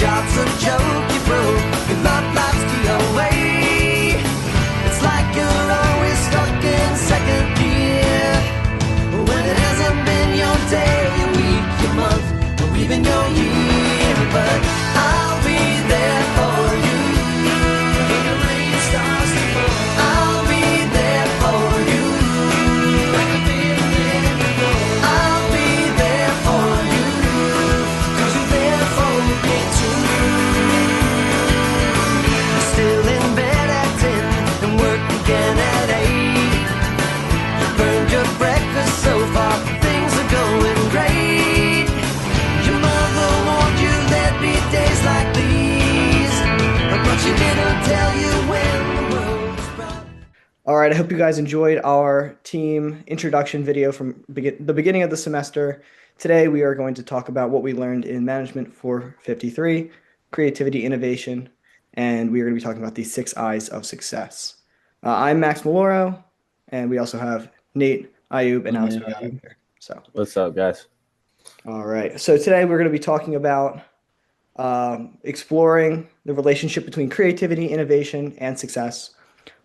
job's a joke you broke, your love life's away. It's like you're always stuck in second gear, when it hasn't been your day, your week, your month, or even your year. But I'll be there for you when the rain starts to fall. I'll be there for you like a feeling before. I'll be there for you 'cause you're there for me too. You're still in bed at 10 and work again at 8. You burned your breakfast so far, things are going great. Your mother warned you there'd be days like these, but she didn't tell you when the world was brought. All right, I hope you guys enjoyed our team introduction video from the beginning of the semester. Today, we are going to talk about what we learned in Management 453, creativity, innovation, and we are going to be talking about the 6 I's of success. I'm Max Maloro, and we also have Nate, Ayub, and Alex here. So, What's up, guys? all right. So today we're going to be talking about exploring the relationship between creativity, innovation, and success,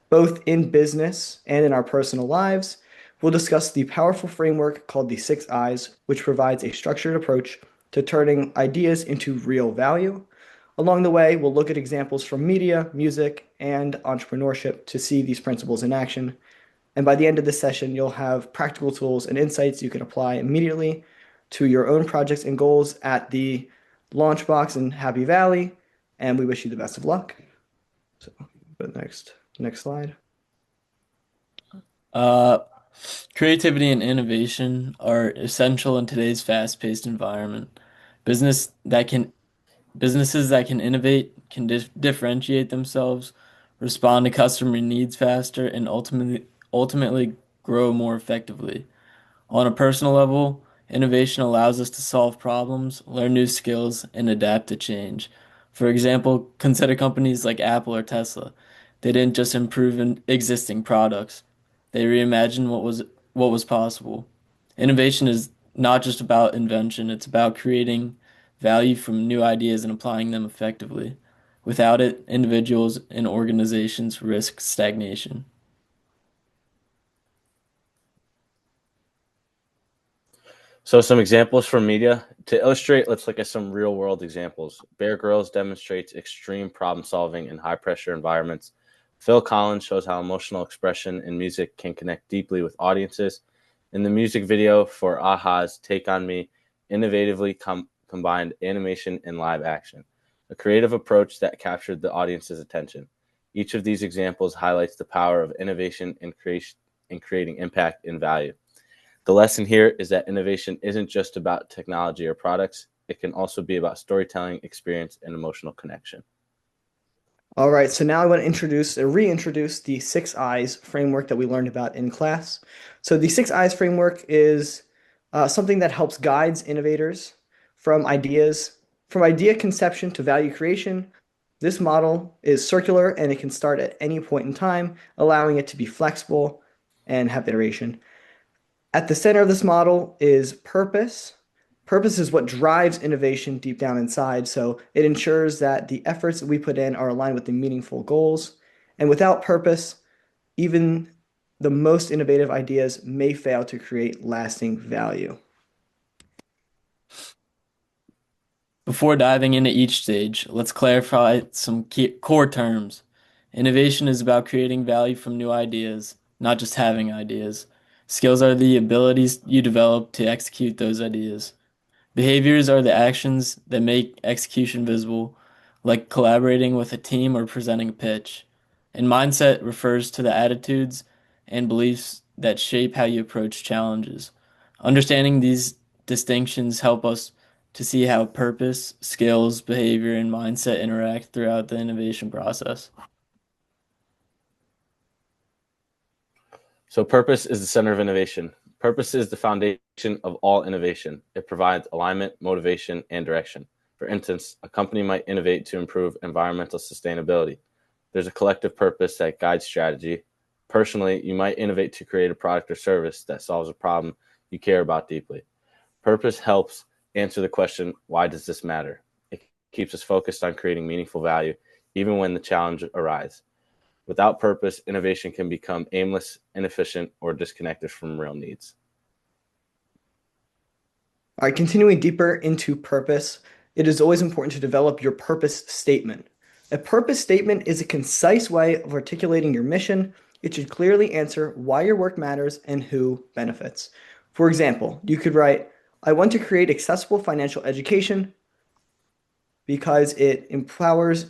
both in business and in our personal lives. We'll discuss the powerful framework called the 6 I's, which provides a structured approach to turning ideas into real value. Along the way, we'll look at examples from media, music, and entrepreneurship to see these principles in action. And by the end of this session, you'll have practical tools and insights you can apply immediately to your own projects and goals at the Launchbox in Happy Valley. And we wish you the best of luck. So, go to the next slide. Creativity and innovation are essential in today's fast-paced environment. Businesses that can innovate can differentiate themselves, respond to customer needs faster, and ultimately grow more effectively. On a personal level, innovation allows us to solve problems, learn new skills, and adapt to change. For example, consider companies like Apple or Tesla. They didn't just improve existing products. They reimagined what was possible. Innovation is not just about invention, it's about creating value from new ideas and applying them effectively. Without it, individuals and organizations risk stagnation. So some examples from media. To illustrate, let's look at some real-world examples. Bear Grylls demonstrates extreme problem-solving in high-pressure environments. Phil Collins shows how emotional expression in music can connect deeply with audiences. In the music video for a-ha's Take On Me, innovatively combined animation and live action, a creative approach that captured the audience's attention. Each of these examples highlights the power of innovation in creating impact and value. The lesson here is that innovation isn't just about technology or products. It can also be about storytelling, experience, and emotional connection. All right, so now I want to reintroduce the 6 I's framework that we learned about in class. So the 6 I's framework is something that helps guides innovators from idea conception to value creation. This model is circular and it can start at any point in time, allowing it to be flexible and have iteration. At the center of this model is purpose. Purpose is what drives innovation deep down inside, so it ensures that the efforts that we put in are aligned with the meaningful goals. And without purpose, even the most innovative ideas may fail to create lasting value. Before diving into each stage, let's clarify some core terms. Innovation is about creating value from new ideas, not just having ideas. Skills are the abilities you develop to execute those ideas. Behaviors are the actions that make execution visible, like collaborating with a team or presenting a pitch. And mindset refers to the attitudes and beliefs that shape how you approach challenges. Understanding these distinctions help us to see how purpose, skills, behavior, and mindset interact throughout the innovation process. So purpose is the center of innovation. Purpose is the foundation of all innovation. It provides alignment, motivation, and direction. For instance, a company might innovate to improve environmental sustainability. There's a collective purpose that guides strategy. Personally, you might innovate to create a product or service that solves a problem you care about deeply. Purpose helps answer the question, why does this matter? It keeps us focused on creating meaningful value, even when the challenge arises. Without purpose, innovation can become aimless, inefficient, or disconnected from real needs. All right, continuing deeper into purpose, it is always important to develop your purpose statement. A purpose statement is a concise way of articulating your mission. It should clearly answer why your work matters and who benefits. For example, you could write, I want to create accessible financial education because it empowers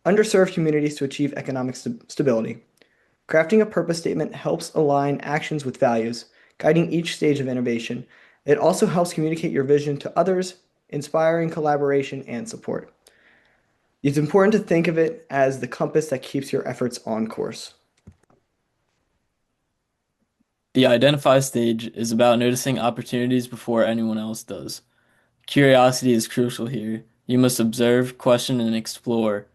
underserved communities to achieve economic stability. Crafting a purpose statement helps align actions with values, guiding each stage of innovation. It also helps communicate your vision to others, inspiring collaboration and support. It's important to think of it as the compass that keeps your efforts on course. The identify stage is about noticing opportunities before anyone else does. Curiosity is crucial here. You must observe, question, and explore.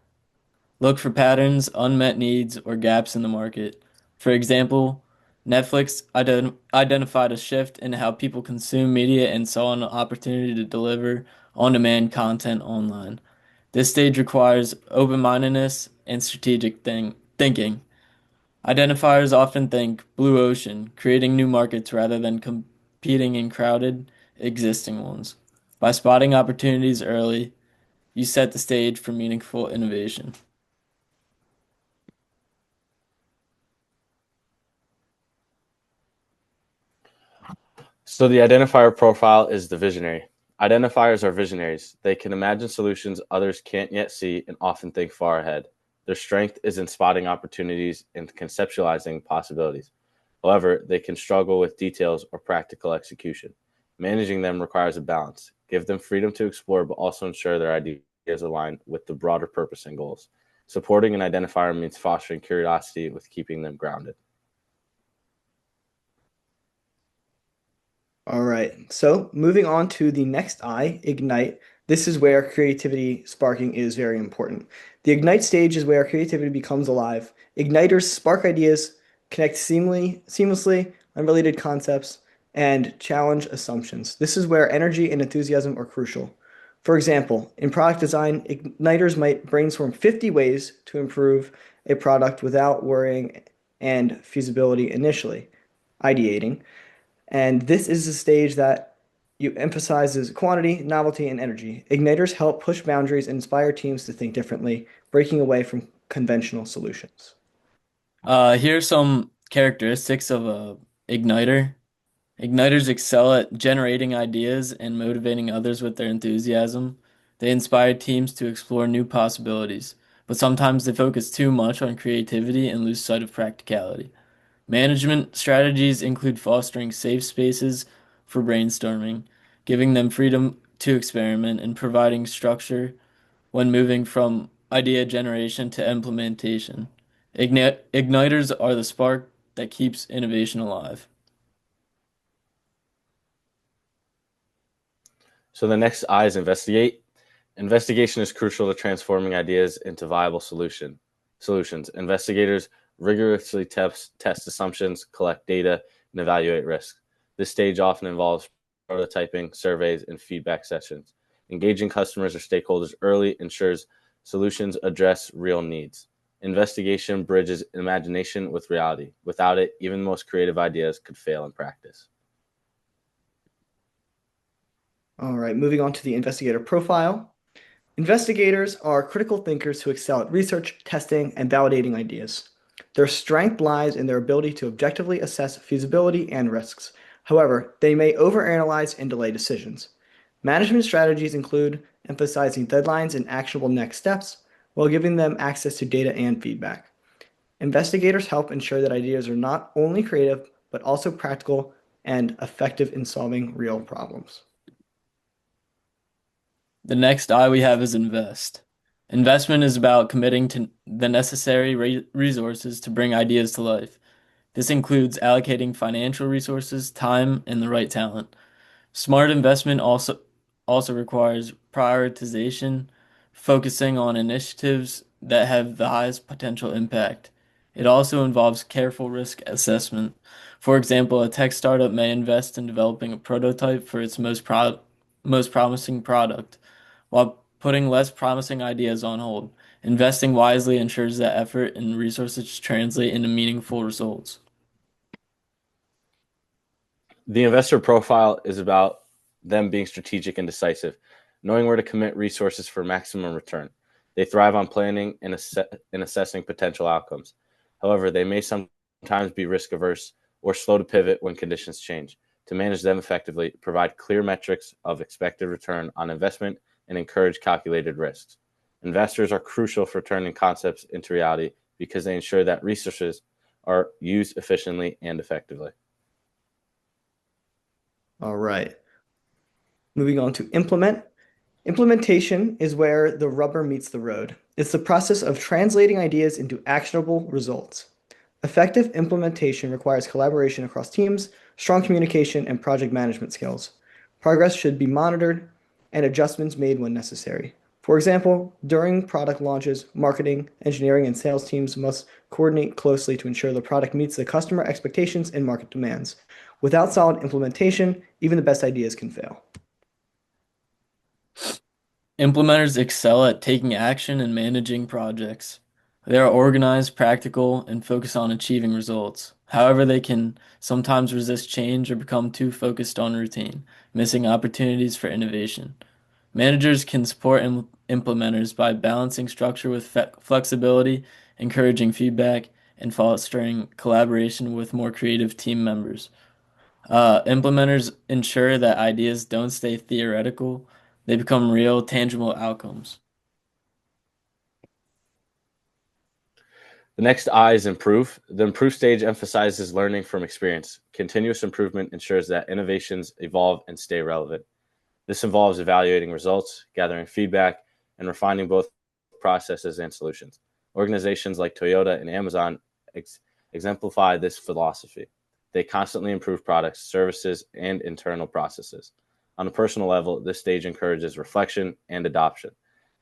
Look for patterns, unmet needs, or gaps in the market. For example, Netflix identified a shift in how people consume media and saw an opportunity to deliver on-demand content online. This stage requires open-mindedness and strategic thinking. Identifiers often think blue ocean, creating new markets rather than competing in crowded existing ones. By spotting opportunities early, you set the stage for meaningful innovation. So the identifier profile is the visionary. Identifiers are visionaries. They can imagine solutions others can't yet see and often think far ahead. Their strength is in spotting opportunities and conceptualizing possibilities. However, they can struggle with details or practical execution. Managing them requires a balance. Give them freedom to explore, but also ensure their ideas align with the broader purpose and goals. Supporting an identifier means fostering curiosity with keeping them grounded. All right, so moving on to the next I, ignite. This is where creativity sparking is very important. The ignite stage is where creativity becomes alive. Igniters spark ideas, connect seamlessly unrelated concepts, and challenge assumptions. This is where energy and enthusiasm are crucial. For example, in product design, igniters might brainstorm 50 ways to improve a product without worrying and feasibility initially, ideating. And this is the stage that you emphasizes quantity, novelty, and energy. Igniters help push boundaries and inspire teams to think differently, breaking away from conventional solutions. Here are some characteristics of a igniter. Igniters excel at generating ideas and motivating others with their enthusiasm. They inspire teams to explore new possibilities, but sometimes they focus too much on creativity and lose sight of practicality. Management strategies include fostering safe spaces for brainstorming, giving them freedom to experiment, and providing structure when moving from idea generation to implementation. Igniters are the spark that keeps innovation alive. So the next I is investigate. Investigation is crucial to transforming ideas into viable solutions. Investigators rigorously test assumptions, collect data, and evaluate risks. This stage often involves prototyping, surveys, and feedback sessions. Engaging customers or stakeholders early ensures solutions address real needs. Investigation bridges imagination with reality. Without it, even the most creative ideas could fail in practice. All right, moving on to the investigator profile. Investigators are critical thinkers who excel at research, testing, and validating ideas. Their strength lies in their ability to objectively assess feasibility and risks. However, they may overanalyze and delay decisions. Management strategies include emphasizing deadlines and actionable next steps while giving them access to data and feedback. Investigators help ensure that ideas are not only creative, but also practical and effective in solving real problems. The next I we have is invest. Investment is about committing to the necessary resources to bring ideas to life. This includes allocating financial resources, time, and the right talent. Smart investment also requires prioritization, focusing on initiatives that have the highest potential impact. It also involves careful risk assessment. For example, a tech startup may invest in developing a prototype for its most promising product, while putting less promising ideas on hold. Investing wisely ensures that effort and resources translate into meaningful results. The investor profile is about them being strategic and decisive, knowing where to commit resources for maximum return. They thrive on planning and assessing potential outcomes. However, they may sometimes be risk averse or slow to pivot when conditions change. To manage them effectively, provide clear metrics of expected return on investment and encourage calculated risks. Investors are crucial for turning concepts into reality because they ensure that resources are used efficiently and effectively. All right. Moving on to implement. Implementation is where the rubber meets the road. It's the process of translating ideas into actionable results. Effective implementation requires collaboration across teams, strong communication, and project management skills. Progress should be monitored and adjustments made when necessary. For example, during product launches, marketing, engineering, and sales teams must coordinate closely to ensure the product meets the customer expectations and market demands. Without solid implementation, even the best ideas can fail. Implementers excel at taking action and managing projects. They are organized, practical, and focus on achieving results. However, they can sometimes resist change or become too focused on routine, missing opportunities for innovation. Managers can support implementers by balancing structure with flexibility, encouraging feedback, and fostering collaboration with more creative team members. Implementers ensure that ideas don't stay theoretical, they become real, tangible outcomes. The next I is improve. The improve stage emphasizes learning from experience. Continuous improvement ensures that innovations evolve and stay relevant. This involves evaluating results, gathering feedback, and refining both processes and solutions. Organizations like Toyota and Amazon exemplify this philosophy. They constantly improve products, services, and internal processes. On a personal level, this stage encourages reflection and adoption,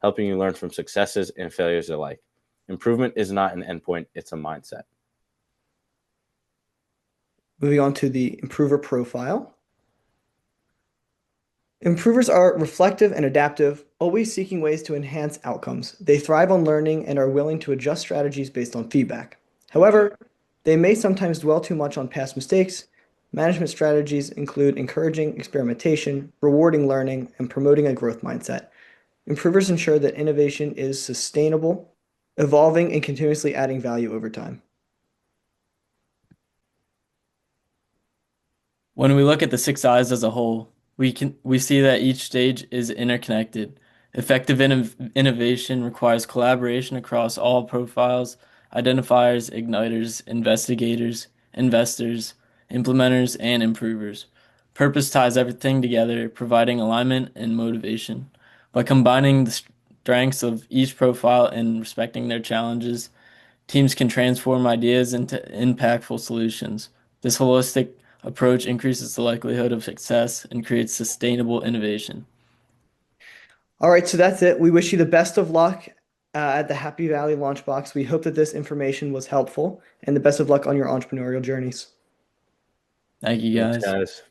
helping you learn from successes and failures alike. Improvement is not an endpoint, it's a mindset. Moving on to the improver profile. Improvers are reflective and adaptive, always seeking ways to enhance outcomes. They thrive on learning and are willing to adjust strategies based on feedback. However, they may sometimes dwell too much on past mistakes. Management strategies include encouraging experimentation, rewarding learning, and promoting a growth mindset. Improvers ensure that innovation is sustainable, evolving, and continuously adding value over time. When we look at the six I's as a whole, we see that each stage is interconnected. Effective innovation requires collaboration across all profiles, identifiers, igniters, investigators, investors, implementers, and improvers. Purpose ties everything together, providing alignment and motivation. By combining the strengths of each profile and respecting their challenges, teams can transform ideas into impactful solutions. This holistic approach increases the likelihood of success and creates sustainable innovation. All right, so that's it. We wish you the best of luck at the Happy Valley Launchbox. We hope that this information was helpful and the best of luck on your entrepreneurial journeys. Thank you, Thanks, guys. guys.